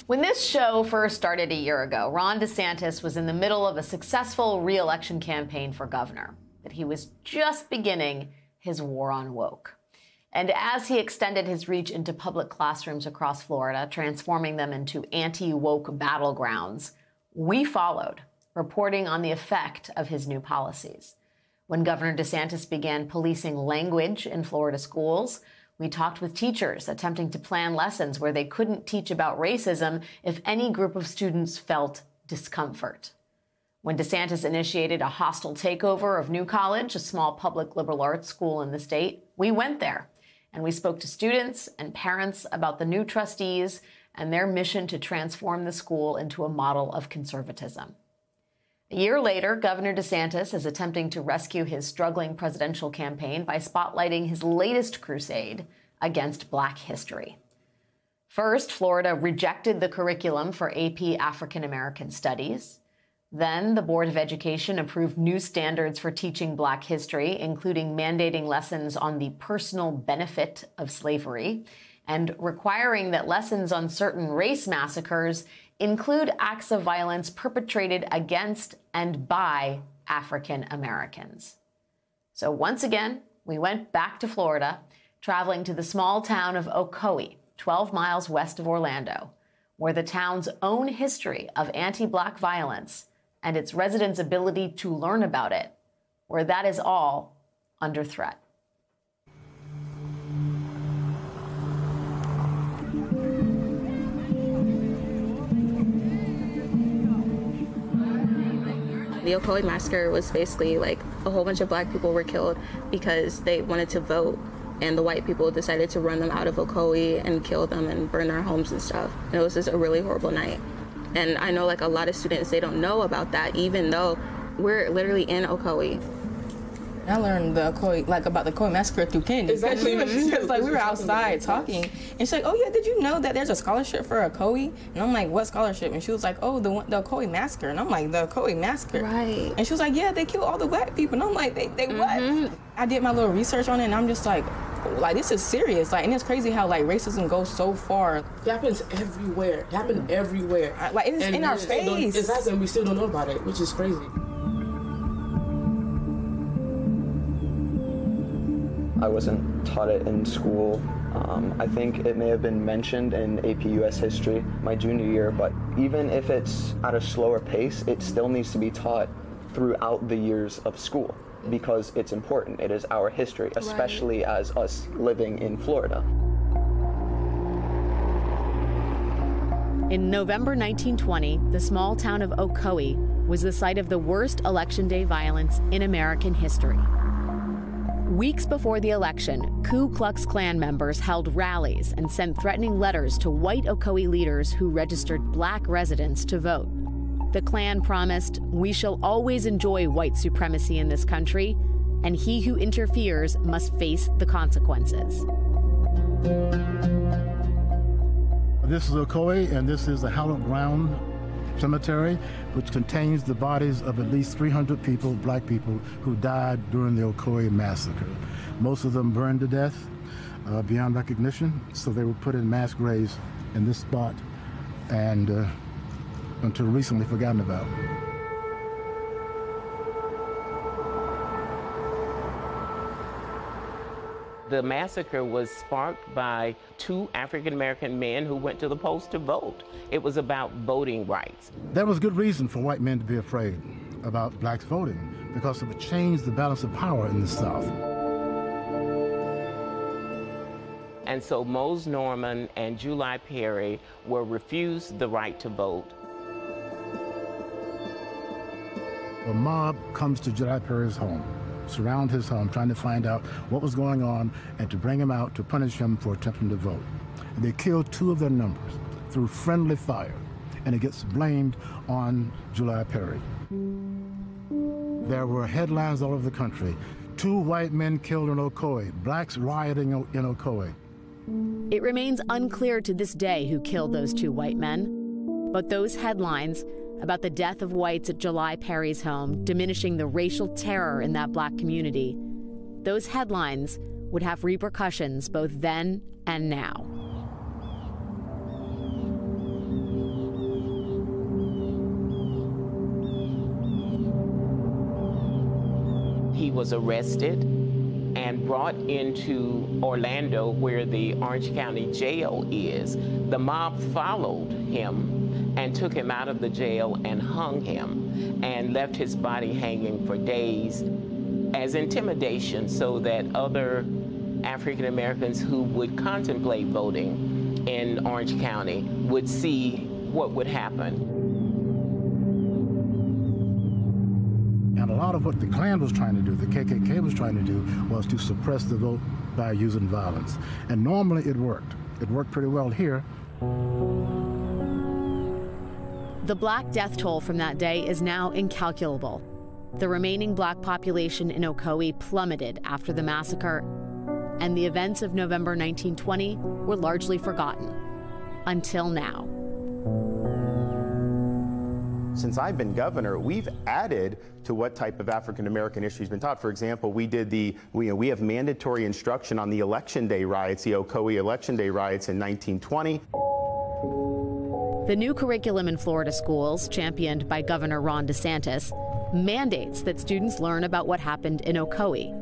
When this show first started a year ago, Ron DeSantis was in the middle of a successful re-election campaign for governor, but he was just beginning his war on woke. And as he extended his reach into public classrooms across Florida, transforming them into anti-woke battlegrounds, we followed, reporting on the effect of his new policies. When Governor DeSantis began policing language in Florida schools, we talked with teachers attempting to plan lessons where they couldn't teach about racism if any group of students felt discomfort. When DeSantis initiated a hostile takeover of New College, a small public liberal arts school in the state, we went there and we spoke to students and parents about the new trustees and their mission to transform the school into a model of conservatism. A year later, Governor DeSantis is attempting to rescue his struggling presidential campaign by spotlighting his latest crusade against Black history. First, Florida rejected the curriculum for AP African American Studies. Then, the Board of Education approved new standards for teaching Black history, including mandating lessons on the personal benefit of slavery and requiring that lessons on certain race massacres include acts of violence perpetrated against and by African Americans. So once again, we went back to Florida, traveling to the small town of Ocoee, 12 miles west of Orlando, where the town's own history of anti-Black violence and its residents' ability to learn about it, where that is all under threat. The Ocoee massacre was basically like a whole bunch of Black people were killed because they wanted to vote, and the white people decided to run them out of Ocoee and kill them and burn their homes and stuff. And it was just a really horrible night. And I know like a lot of students, they don't know about that, even though we're literally in Ocoee. I learned the Ocoee, like about the Ocoee massacre through Kennedy. Exactly. Because like we were outside talking, and she's like, "Oh yeah, did you know that there's a scholarship for Ocoee?" And I'm like, "What scholarship?" And she was like, "Oh, the Ocoee massacre." And I'm like, "The Ocoee massacre?" Right. And she was like, "Yeah, they killed all the Black people." And I'm like, "They what?" I did my little research on it, and I'm just like this is serious. Like, and it's crazy how like racism goes so far. It happens everywhere. It happened everywhere. Like it's in our face. Exactly, and we still don't know about it, which is crazy. I wasn't taught it in school. I think it may have been mentioned in AP US History my junior year, but even if it's at a slower pace, it still needs to be taught throughout the years of school because it's important. It is our history, especially as us living in Florida. In November 1920, the small town of Ocoee was the site of the worst Election Day violence in American history. Weeks before the election, Ku Klux Klan members held rallies and sent threatening letters to white Ocoee leaders who registered Black residents to vote. The Klan promised, "We shall always enjoy white supremacy in this country, and he who interferes must face the consequences." This is Ocoee, and this is the hallowed ground cemetery, which contains the bodies of at least 300 people, Black people, who died during the Ocoee massacre. Most of them burned to death beyond recognition, so they were put in mass graves in this spot and until recently forgotten about. The massacre was sparked by two African-American men who went to the polls to vote. It was about voting rights. There was good reason for white men to be afraid about Blacks voting because it would change the balance of power in the South. And so Mose Norman and July Perry were refused the right to vote. A mob comes to July Perry's home, surround his home, trying to find out what was going on and to bring him out to punish him for attempting to vote. And they killed two of their numbers through friendly fire, and it gets blamed on July Perry. There were headlines all over the country. 2 white men killed in Ocoee, Blacks rioting in Ocoee. It remains unclear to this day who killed those 2 white men, but those headlines about the death of whites at July Perry's home, diminishing the racial terror in that Black community, those headlines would have repercussions both then and now. was arrested and brought into Orlando, where the Orange County Jail is. The mob followed him and took him out of the jail and hung him and left his body hanging for days as intimidation, so that other African Americans who would contemplate voting in Orange County would see what would happen. And a lot of what the Klan was trying to do, the KKK was trying to do, was to suppress the vote by using violence. And normally it worked. It worked pretty well here. The black death toll from that day is now incalculable. The remaining black population in Ocoee plummeted after the massacre, and the events of November 1920 were largely forgotten, until now. Since I've been governor, we've added to what type of African American history has been taught. For example, we have mandatory instruction on the Election Day riots, the Ocoee Election Day riots in 1920. The new curriculum in Florida schools, championed by Governor Ron DeSantis, mandates that students learn about what happened in Ocoee,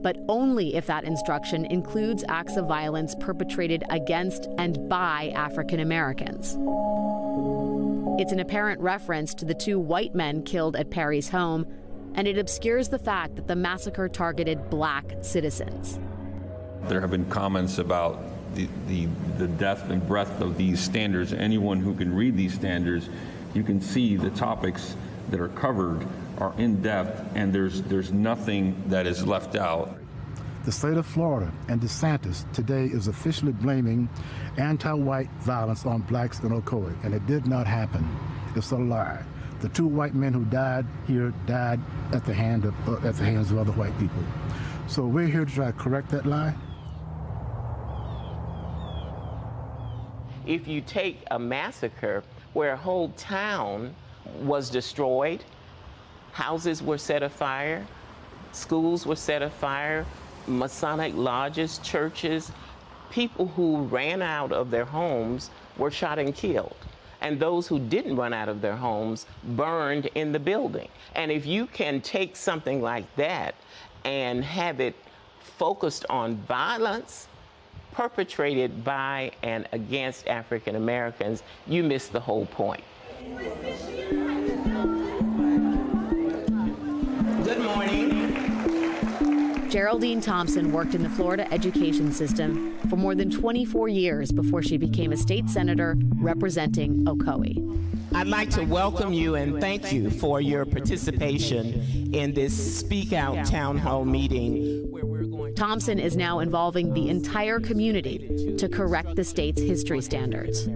but only if that instruction includes acts of violence perpetrated against and by African Americans. It's an apparent reference to the 2 white men killed at Perry's home, and it obscures the fact that the massacre targeted black citizens. There have been comments about the depth and breadth of these standards. Anyone who can read these standards, you can see the topics that are covered are in depth, and there's nothing that is left out. The state of Florida and DeSantis today is officially blaming anti-white violence on blacks in Ocoee, and it did not happen. It's a lie. The 2 white men who died here died at the hands of other white people. So we're here to try to correct that lie. If you take a massacre where a whole town was destroyed, houses were set afire, schools were set afire, Masonic lodges, churches, people who ran out of their homes were shot and killed. And those who didn't run out of their homes burned in the building. And if you can take something like that and have it focused on violence perpetrated by and against African Americans, you miss the whole point. Good morning. Geraldine Thompson worked in the Florida education system for more than 24 years before she became a state senator representing Ocoee. I'd like to welcome you and thank you for your participation in this Speak Out town hall meeting. Thompson is now involving the entire community to correct the state's history standards.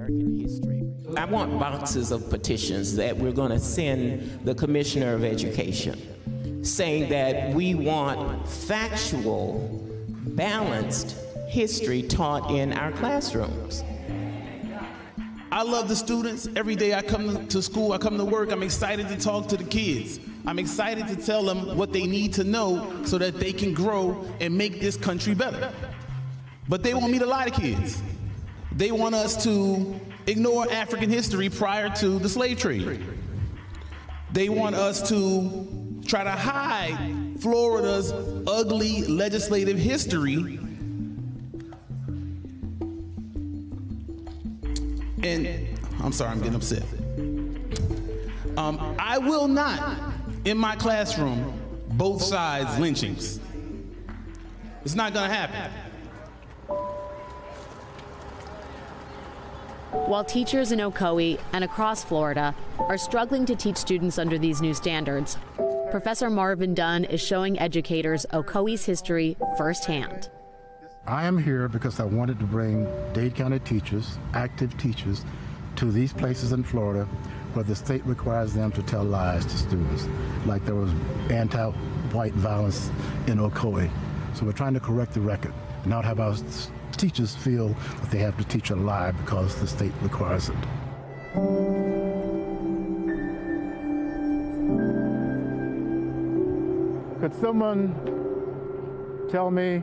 I want boxes of petitions that we're going to send the Commissioner of Education, saying that we want factual, balanced history taught in our classrooms. I love the students. Every day I come to school, I come to work, I'm excited to talk to the kids. I'm excited to tell them what they need to know so that they can grow and make this country better. But they want me to lie to kids. They want us to ignore African history prior to the slave trade. They want us to try to hide Florida's ugly legislative history. And I'm sorry, I'm getting upset. I will not, in my classroom, both sides lynchings. It's not gonna happen. While teachers in Ocoee and across Florida are struggling to teach students under these new standards, Professor Marvin Dunn is showing educators Ocoee's history firsthand. I am here because I wanted to bring Dade County teachers, active teachers, to these places in Florida where the state requires them to tell lies to students, like there was anti-white violence in Ocoee. So we're trying to correct the record, not have our teachers feel that they have to teach a lie because the state requires it. Could someone tell me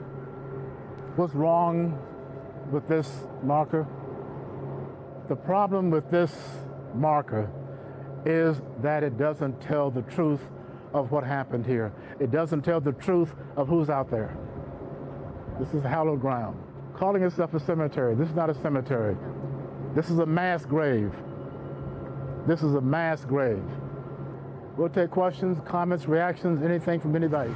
what's wrong with this marker? The problem with this marker is that it doesn't tell the truth of what happened here. It doesn't tell the truth of who's out there. This is hallowed ground. Calling itself a cemetery, this is not a cemetery. This is a mass grave. This is a mass grave. We'll take questions, comments, reactions, anything from anybody.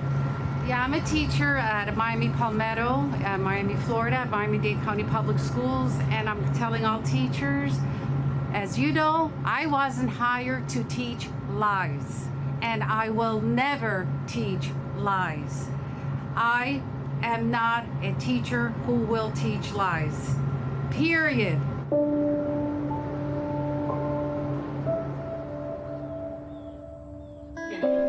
Yeah, I'm a teacher at Miami Palmetto, Miami, Florida, at Miami-Dade County Public Schools, and I'm telling all teachers, as you know, I wasn't hired to teach lies, and I will never teach lies. I am not a teacher who will teach lies, period.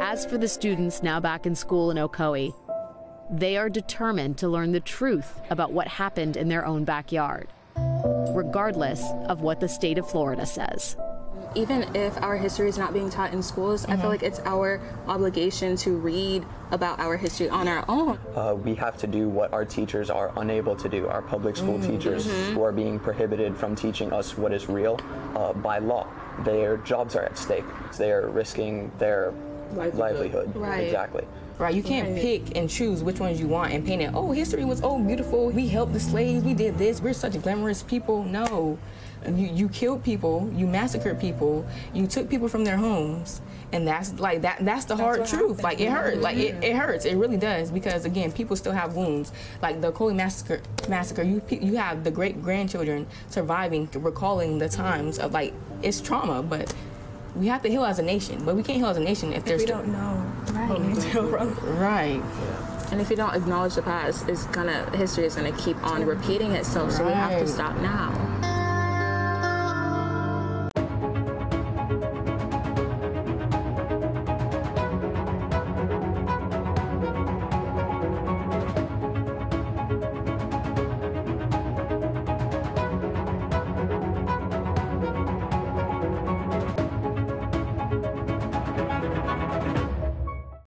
As for the students now back in school in Ocoee, they are determined to learn the truth about what happened in their own backyard, regardless of what the state of Florida says. Even if our history is not being taught in schools, I feel like it's our obligation to read about our history on our own. We have to do what our teachers are unable to do, our public school teachers who are being prohibited from teaching us what is real by law. Their jobs are at stake. They are risking their livelihood. Right. Exactly. Right, you can't pick and choose which ones you want and paint it, oh, history was, oh, beautiful, we helped the slaves, we did this, we're such glamorous people. No, you killed people, you massacred people, you took people from their homes, and that's like, that's the hard truth. Like, it hurts, like, it hurts, it really does, because again, people still have wounds. Like the Ocoee massacre, you have the great-grandchildren surviving, recalling the times of, like, it's trauma, but we have to heal as a nation, but we can't heal as a nation if there's... we don't know. Right. And if you don't acknowledge the past, history is gonna keep on repeating itself, so we have to stop now.